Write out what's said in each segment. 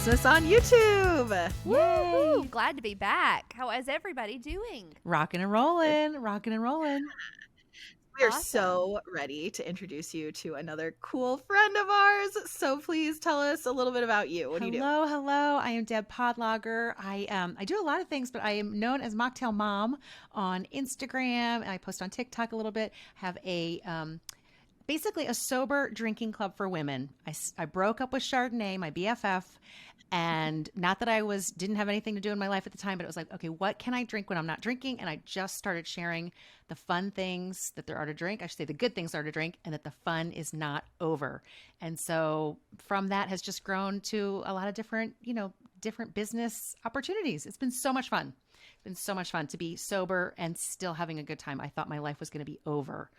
Business on YouTube. Woo! Glad to be back. How is everybody doing? Rocking and rolling, rocking and rolling. We are Awesome. so ready to introduce you to another cool friend of ours. So please tell us a little bit about you. What do you do? Hello. I am Deb Podlogar. I do a lot of things, but I am known as Mocktail Mom on Instagram, and I post on TikTok a little bit. Have a basically a sober drinking club for women. I broke up with Chardonnay, my BFF, and not that I didn't have anything to do in my life at the time, but it was like, okay, what can I drink when I'm not drinking? And I just started sharing the fun things that there are to drink. I should say the good things are to drink, and that the fun is not over. And so from that has just grown to a lot of different business opportunities. It's been so much fun. It's been so much fun to be sober and still having a good time. I thought my life was going to be over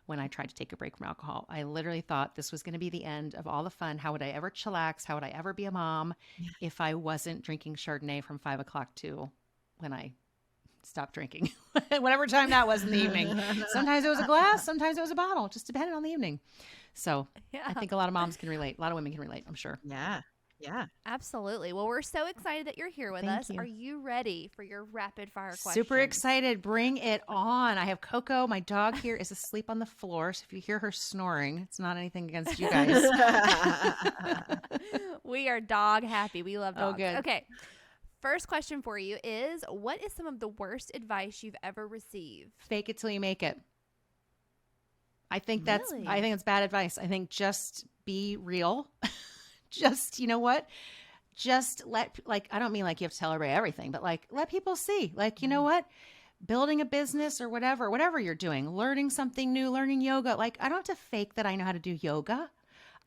when I tried to take a break from alcohol. I literally thought this was going to be the end of all the fun. How would I ever chillax? How would I ever be a mom if I wasn't drinking Chardonnay from 5 o'clock to when I stopped drinking? Whatever time that was in the evening. Sometimes it was a glass, sometimes it was a bottle, just depended on the evening. So I think a lot of moms can relate. A lot of women can relate, I'm sure. Yeah. Absolutely. Well, we're so excited that you're here with Thank us. you. Are you ready for your rapid fire questions? Super excited. Bring it on. I have Coco. My dog here is asleep on the floor. So if you hear her snoring, it's not anything against you guys. We are dog happy. We love dogs. Oh, good. Okay. First question for you is, what is some of the worst advice you've ever received? Fake it till you make it. I think Really? I think it's bad advice. I think just be real. Just, you know what? Just I don't mean like you have to tell everybody everything, but like let people see, like, you know what? Building a business or whatever you're doing, learning something new, learning yoga. Like, I don't have to fake that I know how to do yoga.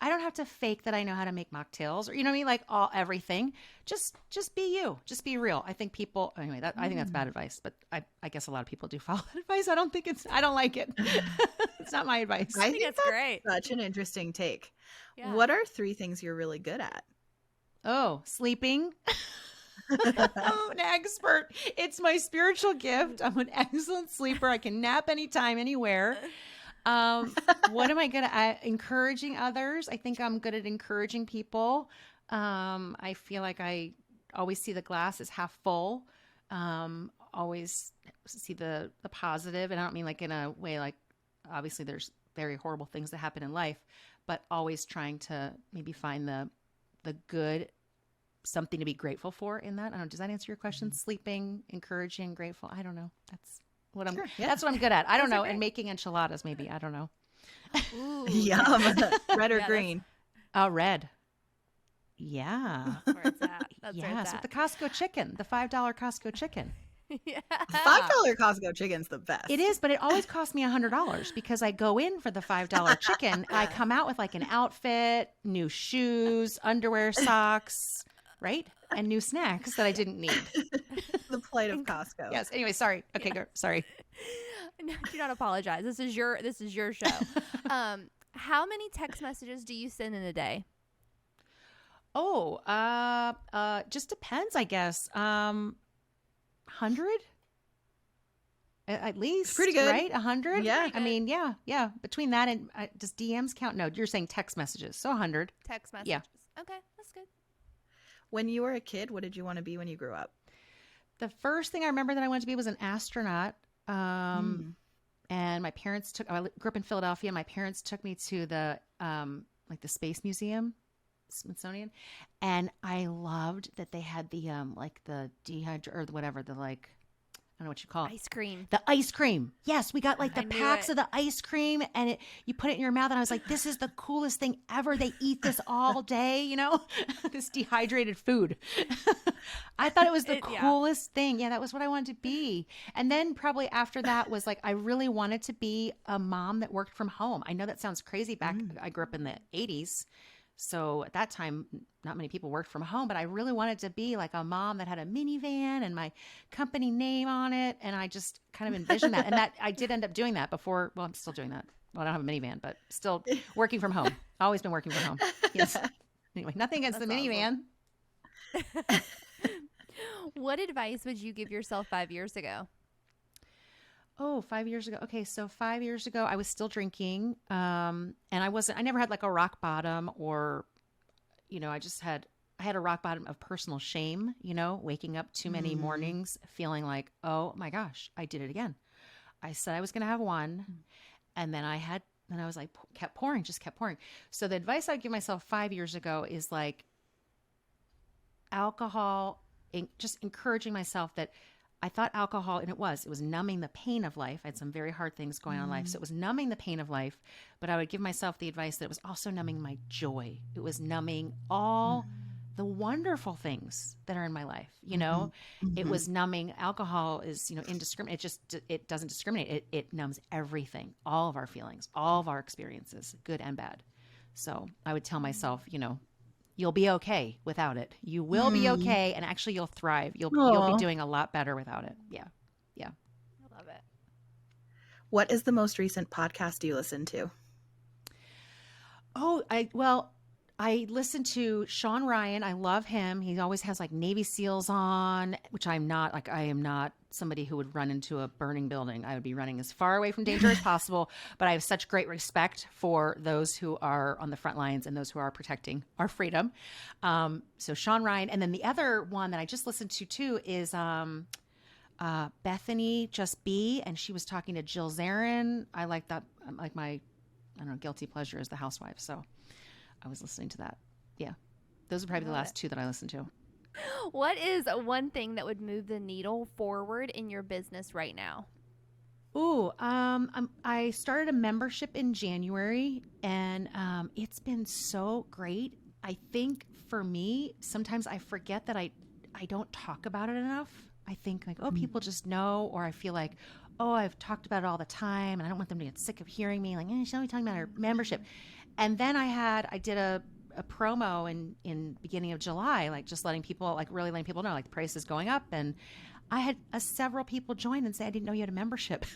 I don't have to fake that I know how to make mocktails or, you know what I mean? Like everything. Just be you. Just be real. I think people, anyway, I think that's bad advice, but I guess a lot of people do follow that advice. I don't like it. It's not my advice. I think that's great. Such an interesting take. Yeah. What are 3 things you're really good at? Oh, sleeping. I'm an expert. It's my spiritual gift. I'm an excellent sleeper. I can nap anytime, anywhere. What am I good at? Encouraging others. I think I'm good at encouraging people. I feel like I always see the glass as half full. Always see the positive. And I don't mean like in a way like, obviously there's very horrible things that happen in life, but always trying to maybe find the good, something to be grateful for in that. I don't know. Does that answer your question? Sleeping, encouraging, grateful. I don't know. That's what that's what I'm good at. I don't know. And making enchiladas, maybe. I don't know. Ooh, Yum. Red or Yeah, green? Red. Yeah. That's where it's at. That's where Yes. it's With at. the Costco chicken, the $5 Costco chicken. Yeah. $5 Costco chicken's the best. It is, but it always costs me $100 because I go in for the $5 chicken. I come out with like an outfit, new shoes, underwear, socks, right? And new snacks that I didn't need. The plight of Costco. Yes. Anyway, sorry. Okay, sorry. No, do not apologize. This is your show. How many text messages do you send in a day? Oh, just depends, I guess. 100 at least. Pretty good. Right? 100. Yeah. I mean, yeah. Between that and does DMs count? No, you're saying text messages. So 100. Text messages. Yeah. Okay, that's good. When you were a kid, what did you want to be when you grew up? The first thing I remember that I wanted to be was an astronaut. And my parents I grew up in Philadelphia. My parents took me to the like the Space Museum, Smithsonian, and I loved that they had the like the or whatever, the like, I don't know what you call it. Ice cream. The ice cream. Yes, we got like the I knew packs it. of the ice cream, and you put it in your mouth, and I was like, this is the coolest thing ever. They eat this all day, you know, this dehydrated food. I thought it was the coolest thing. Yeah, that was what I wanted to be. And then probably after that was like, I really wanted to be a mom that worked from home. I know that sounds crazy. I grew up in the 80s. So at that time, not many people worked from home, but I really wanted to be like a mom that had a minivan and my company name on it. And I just kind of envisioned that. And that I did end up doing that before. Well, I'm still doing that. Well, I don't have a minivan, but still working from home. Always been working from home. Yes. Anyway, nothing against the minivan. Awesome. What advice would you give yourself 5 years ago? Oh, 5 years ago. Okay, so 5 years ago, I was still drinking, and I never had like a rock bottom or, I just had I had a rock bottom of personal shame, waking up too many mornings feeling like, oh my gosh, I did it again. I said I was going to have one. And then I was like, kept pouring. So the advice I would give myself 5 years ago is like alcohol, just encouraging myself that I thought alcohol, and it was numbing the pain of life. I had some very hard things going on in life. So it was numbing the pain of life, but I would give myself the advice that it was also numbing my joy. It was numbing all the wonderful things that are in my life. It was numbing. Alcohol is, indiscriminate. It doesn't discriminate. It numbs everything, all of our feelings, all of our experiences, good and bad. So I would tell myself, you'll be okay without it. You will be okay, and actually you'll thrive. You'll be doing a lot better without it. Yeah. I love it. What is the most recent podcast you listened to? Oh, I listened to Sean Ryan. I love him. He always has like Navy SEALs on, which I'm not. Like, I am not somebody who would run into a burning building. I would be running as far away from danger as possible. But I have such great respect for those who are on the front lines and those who are protecting our freedom. So Sean Ryan. And then the other one that I just listened to too is Bethany Just Be. And she was talking to Jill Zarin. I like that. Like my, guilty pleasure is The Housewives. So I was listening to that. Yeah. Those are probably the last two that I listened to. What is one thing that would move the needle forward in your business right now? Ooh, I started a membership in January, and it's been so great. I think for me, sometimes I forget that I don't talk about it enough. I think like, oh, people just know, or I feel like, oh, I've talked about it all the time, and I don't want them to get sick of hearing me. Like, she's only talking about her membership. And then I did a promo in beginning of July, like just letting people, like really letting people know, like the price is going up. And I had several people join and say, I didn't know you had a membership.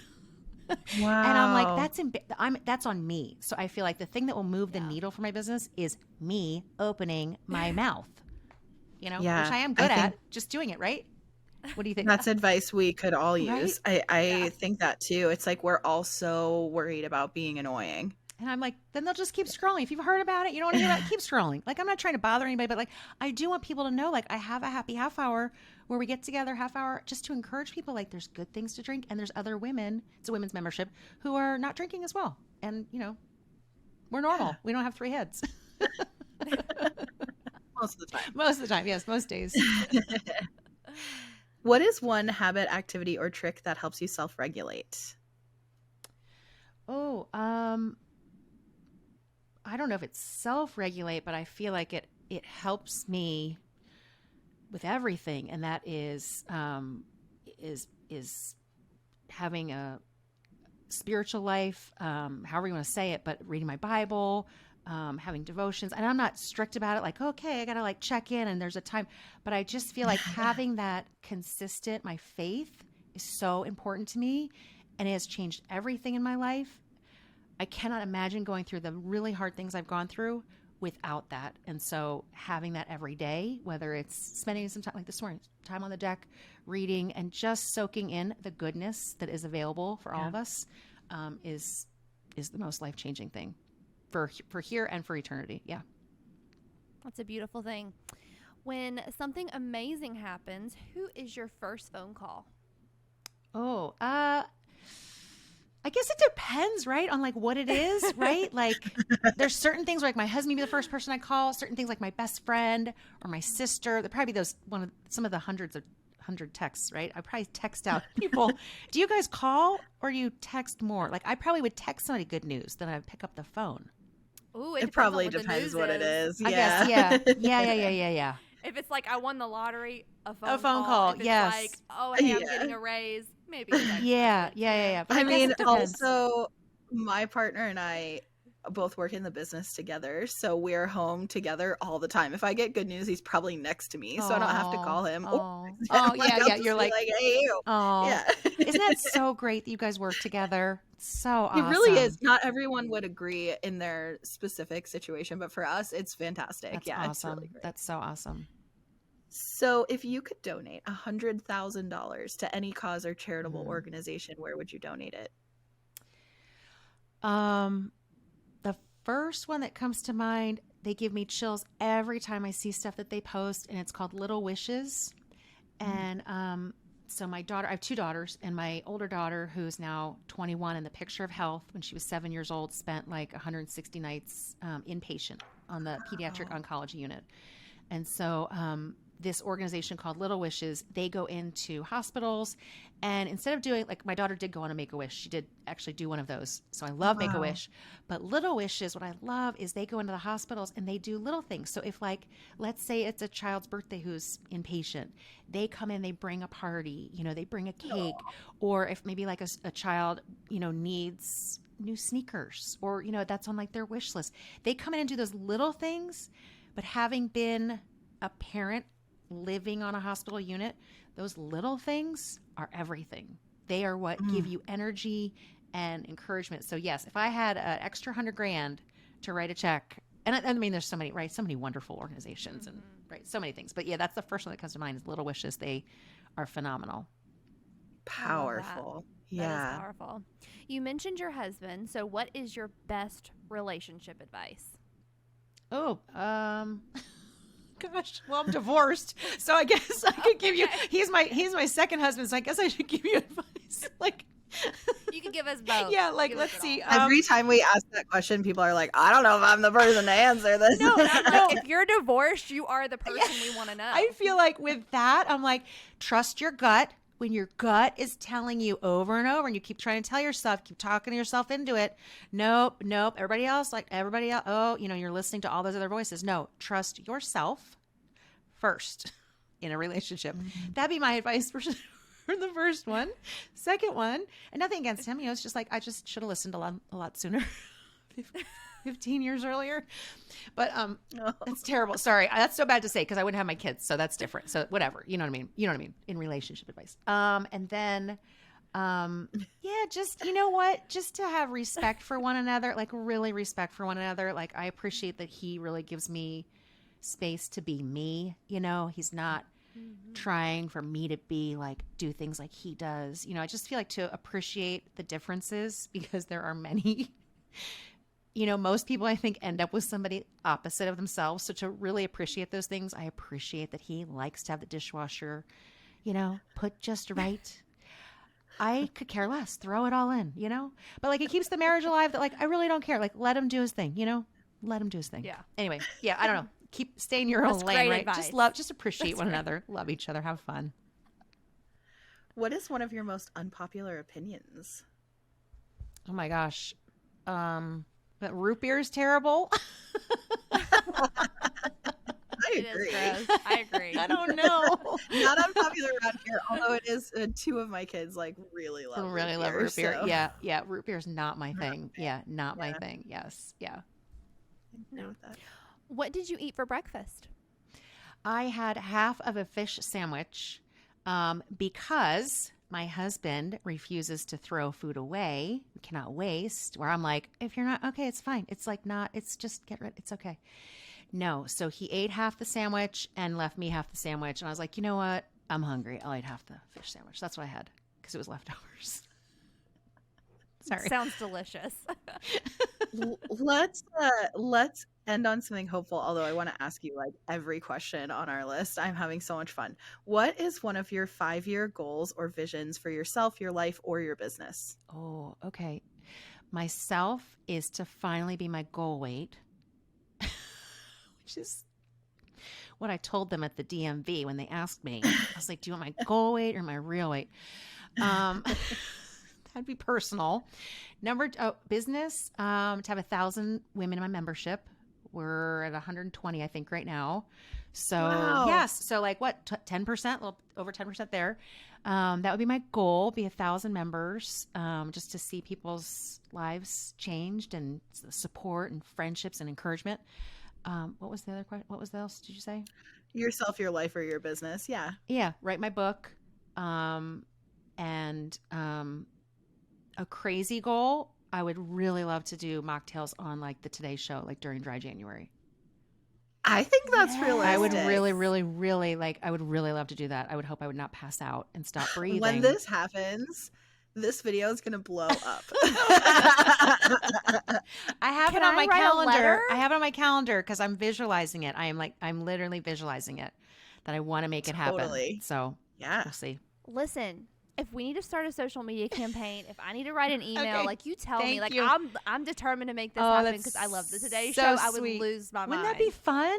Wow. And I'm like, that's on me. So I feel like the thing that will move the needle for my business is me opening my mouth, which I am good at, just doing it, right? What do you think? That's advice we could all use. Right? I think that too. It's like we're all so worried about being annoying. And I'm like, then they'll just keep scrolling. If you've heard about it, you don't want to hear about it, keep scrolling. Like, I'm not trying to bother anybody, but like, I do want people to know, like, I have a happy half hour where we get together half hour just to encourage people. Like, there's good things to drink, and there's other women, it's a women's membership, who are not drinking as well. And, we're normal. Yeah. We don't have 3 heads. Most of the time. Most of the time, yes, most days. What is one habit, activity, or trick that helps you self-regulate? Oh, I don't know if it's self-regulate, but I feel like it helps me with everything, and that is having a spiritual life, however you want to say it, but reading my Bible, having devotions. And I'm not strict about it, like, okay, I got to like check in and there's a time, but I just feel like having that consistent, my faith is so important to me, and it has changed everything in my life. I cannot imagine going through the really hard things I've gone through without that. And so having that every day, whether it's spending some time like this morning, time on the deck, reading, and just soaking in the goodness that is available for all of us, is the most life-changing thing for here and for eternity. Yeah. That's a beautiful thing. When something amazing happens, who is your first phone call? Oh, I guess it depends, right? On like what it is, right? Like there's certain things where like my husband be the first person I call, certain things like my best friend or my sister. There'd probably be some of the 100 texts, right? I probably text out people. Do you guys call or do you text more? Like I probably would text somebody good news, then I'd pick up the phone. Ooh, it probably depends what it is. I guess, yeah. If it's like I won the lottery, a phone call. If it's yes. like, oh, hey, I'm getting a raise, maybe. Yeah. But I mean, also, my partner and I both work in the business together, so we're home together all the time. If I get good news, he's probably next to me, so I don't have to call him. Yeah. You're like, hey, you. Oh, yeah. Isn't that so great that you guys work together? So awesome. It really is. Not everyone would agree in their specific situation, but for us, it's fantastic. That's awesome. It's really great. That's so awesome. So if you could donate $100,000 to any cause or charitable organization, where would you donate it? The first one that comes to mind, they give me chills every time I see stuff that they post, and it's called Little Wishes. And so my daughter, I have 2 daughters, and my older daughter, who's now 21, in the picture of health, when she was 7 years old, spent like 160 nights inpatient on the pediatric oncology unit. And so this organization called Little Wishes, they go into hospitals, and instead of doing, like, my daughter did go on a Make-A-Wish. She did actually do one of those. So I love Make-A-Wish. But Little Wishes, what I love is they go into the hospitals and they do little things. So if, like, let's say it's a child's birthday who's inpatient, they come in, they bring a party, you know, they bring a cake. Or if maybe like a child, you know, needs new sneakers, or, you know, that's on like their wish list. They come in and do those little things. But having been a parent living on a hospital unit, those little things are everything. They are what give you energy and encouragement. So yes, if I had an extra $100,000 to write a check, and I mean, there's so many, right? So many wonderful organizations and right, so many things. But yeah, that's the first one that comes to mind is Little Wishes. They are phenomenal. Powerful. That Yeah. is powerful. You mentioned your husband. So what is your best relationship advice? Oh, gosh. Well, I'm divorced, so I guess I could give you. He's my second husband, so I guess I should give you advice. Like, You can give us both. yeah. Like, Give let's us it see. all. Every time we ask that question, people are like, I don't know if I'm the person to answer this. No, Like, if you're divorced, you are the person we want to know. I feel like with that, I'm like, trust your gut. When your gut is telling you over and over, and you keep trying to tell yourself, keep talking yourself into it. Nope. Everybody else, oh, you know, you're listening to all those other voices. No, trust yourself first in a relationship. That'd be my advice for the first one. Second one, and nothing against him. You know, it's just like, I just should have listened a lot sooner. 15 years earlier. But that's terrible. Sorry. That's so bad to say because I wouldn't have my kids. So that's different. So whatever. You know what I mean? In relationship advice. And then, yeah, just, you know what? Just to have respect for one another, like really respect for one another. Like I appreciate that he really gives me space to be me. You know, he's not trying for me to be like, do things like he does. You know, I just feel like to appreciate the differences because there are many. You know, most people, I think, end up with somebody opposite of themselves. So to really appreciate those things, I appreciate that he likes to have the dishwasher, you know, put just right. I could care less. Throw it all in, you know? But, like, it keeps the marriage alive that, like, I really don't care. Like, let him do his thing, you know? Let him do his thing. Yeah. Anyway, yeah, I don't know. Stay in your own lane, great right? advice. Just appreciate one another. Love each other. Have fun. What is one of your most unpopular opinions? Oh, my gosh. That root beer is terrible. I It agree. is gross. I agree. I don't know. Not unpopular around here, although it is 2 of my kids like really love Root beer. so- Yeah. Root beer is not my thing. Yeah, not my thing. Yes. Yeah. I agree with that. What did you eat for breakfast? I had half of a fish sandwich because my husband refuses to throw food away. We cannot waste. Where I'm like, if you're not okay, it's fine. It's like not. It's just get rid. It's okay. No. So he ate half the sandwich and left me half the sandwich. And I was like, you know what? I'm hungry. I'll eat half the fish sandwich. That's what I had because it was leftovers. Sorry. Sounds delicious. Let's end on something hopeful, although I want to ask you like every question on our list. I'm having so much fun. What is one of your 5-year goals or visions for yourself, your life, or your business? Oh, okay. Myself is to finally be my goal weight, which is what I told them at the DMV when they asked me. I was like, do you want my goal weight or my real weight? That'd be personal. Business, to have 1,000 women in my membership. We're at 120, I think, right now. So Wow. yes. So like what, 10%, a little over 10% there. That would be my goal, be 1,000 members, just to see people's lives changed and the support and friendships and encouragement. What was the other question? What was the else did you say? Yourself, your life, or your business. Yeah. Yeah. Write my book. A crazy goal, I would really love to do mocktails on like the Today Show, like during dry January. I think that's realistic. I would really, I would really love to do that. I would hope I would not pass out and stop breathing. When this happens, this video is gonna blow up. I have Can it on I my write a calendar. letter? I have it on my calendar because I'm visualizing it. I'm literally visualizing it that I want to make it happen. Totally. So Yeah. we'll see. Listen, if we need to start a social media campaign, if I need to write an email, Okay. like you tell me, Thank like you. I'm determined to make this Oh, happen that's because I love the Today so Show. I would sweet. lose my Wouldn't mind. that be fun?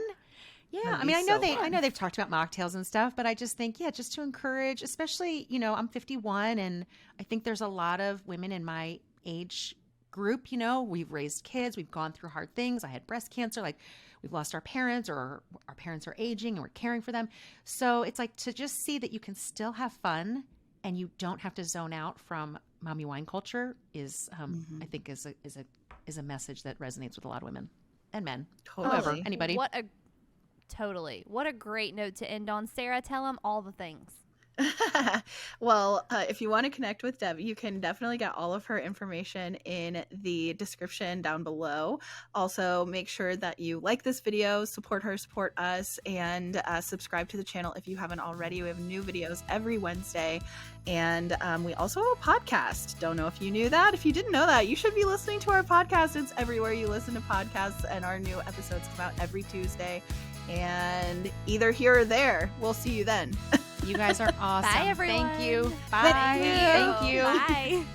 Yeah, That'd I mean, be I know so I know fun. they've talked about mocktails and stuff, but I just think, yeah, just to encourage, especially, I'm 51, and I think there's a lot of women in my age group. We've raised kids, we've gone through hard things. I had breast cancer, like we've lost our parents, or our parents are aging, and we're caring for them. So it's like to just see that you can still have fun, and you don't have to zone out from mommy wine culture is, I think, is a message that resonates with a lot of women and men. Totally. Whoever, anybody. What a great note to end on. Sarah, tell them all the things. Well, if you want to connect with Deb, you can definitely get all of her information in the description down below. Also, make sure that you like this video, support her, support us, and subscribe to the channel if you haven't already. We have new videos every Wednesday, and we also have a podcast. Don't know if you knew that. If you didn't know that, you should be listening to our podcast. It's everywhere you listen to podcasts, and our new episodes come out every Tuesday, and either here or there. We'll see you then. You guys are awesome. Bye, everyone. Thank you. Thank Bye. you. Thank you. Bye.